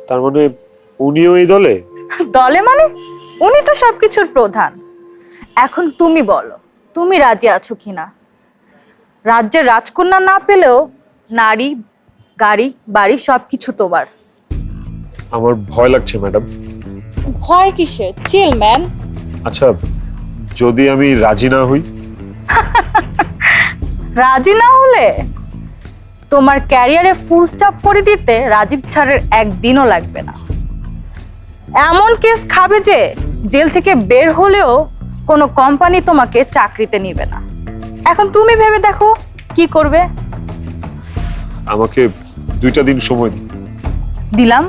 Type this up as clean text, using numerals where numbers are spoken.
তার মানে উনিও এই দলে? দলে মানে উনি তো সবকিছুর প্রধান। এখন তুমি বলো, তুমি রাজি আছো কিনা? রাজ্যের রাজকন্যা না পেলেও নারী, গাড়ি, বাড়ি সবকিছু তোমার। আমার ভয় লাগছে ম্যাডাম। ভয় কিসের? চিল ম্যান। আচ্ছা, যদি আমি রাজি না হই? রাজি না হলে তোমার ক্যারিয়ারে ফুল স্টপ করে দিতে রাজীব স্যারের একদিনও লাগবে না। এমন কেস খাবে যে জেল থেকে বের হলেও কোনো কোম্পানি তোমাকে চাকরিতে নিবে না। এখন তুমি ভেবে দেখো কি করবে। আমাকে 2টা দিন সময় দিন। দিলাম।